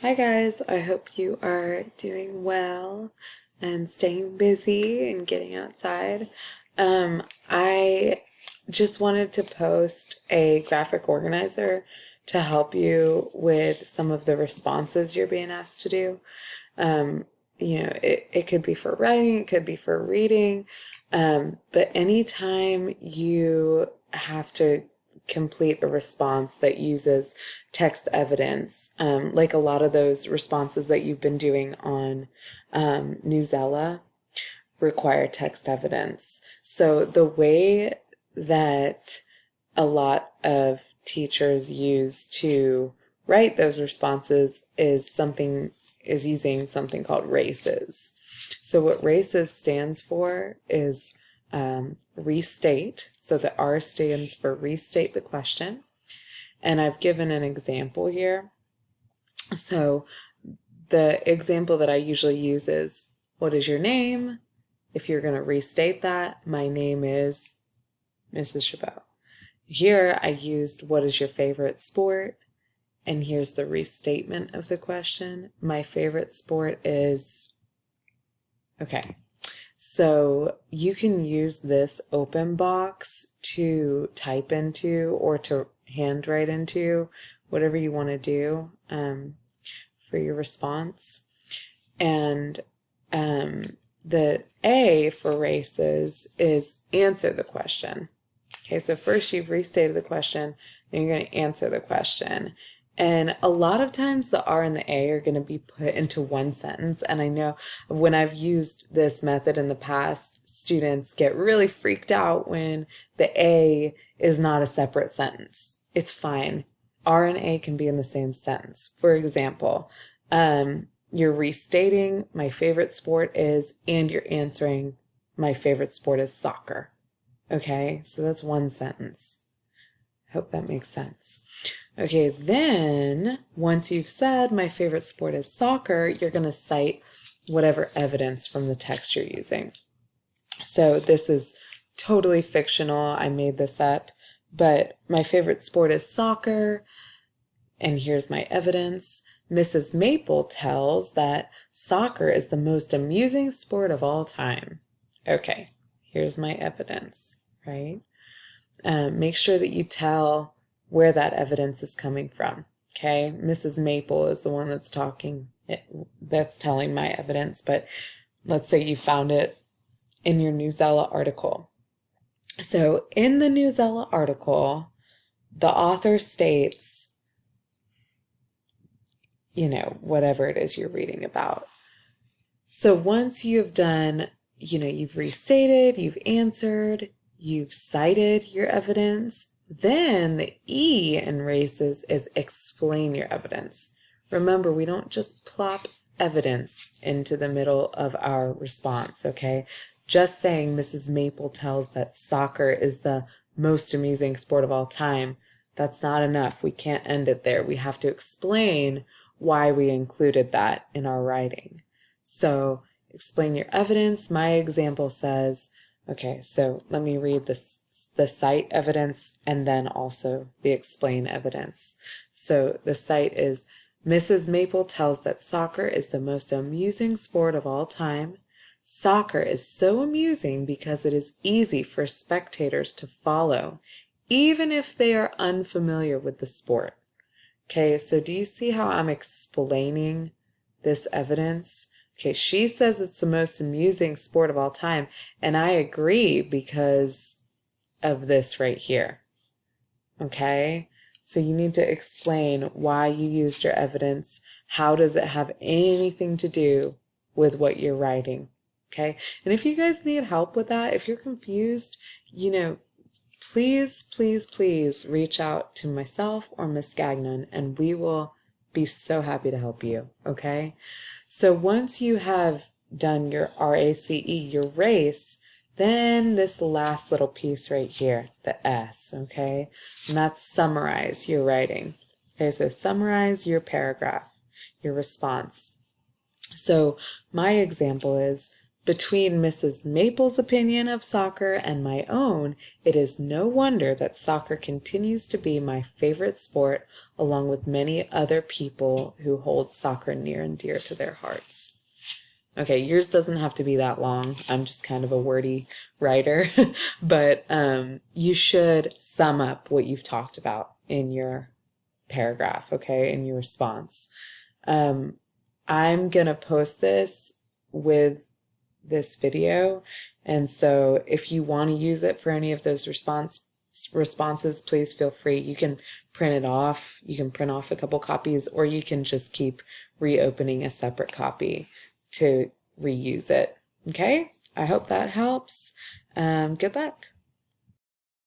Hi guys, I hope you are doing well and staying busy and getting outside. I just wanted to post a graphic organizer to help you with some of the responses you're being asked to do. Um, it could be for writing, it could be for reading, but anytime you have to complete a response that uses text evidence, like a lot of those responses that you've been doing on Newsela require text evidence. So the way that a lot of teachers use to write those responses is using something called RACES. So what RACES stands for is restate. So the R stands for restate the question. And I've given an example here. So the example that I usually use is, what is your name? If you're going to restate that, my name is Mrs. Chabot. Here I used, what is your favorite sport? And here's the restatement of the question. My favorite sport is, okay. So you can use this open box to type into or to handwrite into, whatever you want to do for your response. And the A for RACES is answer the question. Okay, so first you've restated the question, then you're going to answer the question. And a lot of times the R and the A are going to be put into one sentence. And I know when I've used this method in the past, students get really freaked out when the A is not a separate sentence. It's fine. R and A can be in the same sentence. For example, you're restating my favorite sport is, and you're answering my favorite sport is soccer. Okay, so that's one sentence. Hope that makes sense. Okay, then once you've said my favorite sport is soccer, you're going to cite whatever evidence from the text you're using. So this is totally fictional. I made this up, but my favorite sport is soccer, and here's my evidence. Mrs. Maple tells that soccer is the most amusing sport of all time. Okay, here's my evidence, right? Make sure that you tell where that evidence is coming from. Okay, Mrs. Maple is the one that's that's telling my evidence, but let's say you found it in your Newsela article. So in the Newsela article, the author states, whatever it is you're reading about. So once you've done, you've restated, you've answered, you've cited your evidence, then the E in RACES is explain your evidence. Remember, we don't just plop evidence into the middle of our response, okay? Just saying Mrs. Maple tells that soccer is the most amusing sport of all time, that's not enough. We can't end it there. We have to explain why we included that in our writing. So explain your evidence. My example says, okay, so let me read the cite evidence and then also the explain evidence. So the cite is, Mrs. Maple tells that soccer is the most amusing sport of all time. Soccer is so amusing because it is easy for spectators to follow, even if they are unfamiliar with the sport. Okay, so do you see how I'm explaining this evidence? Okay, she says it's the most amusing sport of all time, and I agree because of this right here. Okay, so you need to explain why you used your evidence. How does it have anything to do with what you're writing? Okay, and if you guys need help with that, if you're confused, please, please, please reach out to myself or Miss Gagnon, and we will be so happy to help you, okay? So once you have done your RACE, your race, then this last little piece right here, the S, okay? And that's summarize your writing. Okay, so summarize your paragraph, your response. So my example is, Between Mrs. Maple's opinion of soccer and my own, it is no wonder that soccer continues to be my favorite sport, along with many other people who hold soccer near and dear to their hearts. Okay, yours doesn't have to be that long. I'm just kind of a wordy writer, but you should sum up what you've talked about in your paragraph, okay, in your response. I'm going to post this with this video, and so if you want to use it for any of those responses, please feel free. You can print it off. You can print off a couple copies, or you can just keep reopening a separate copy to reuse it. Okay? I hope that helps. Good luck.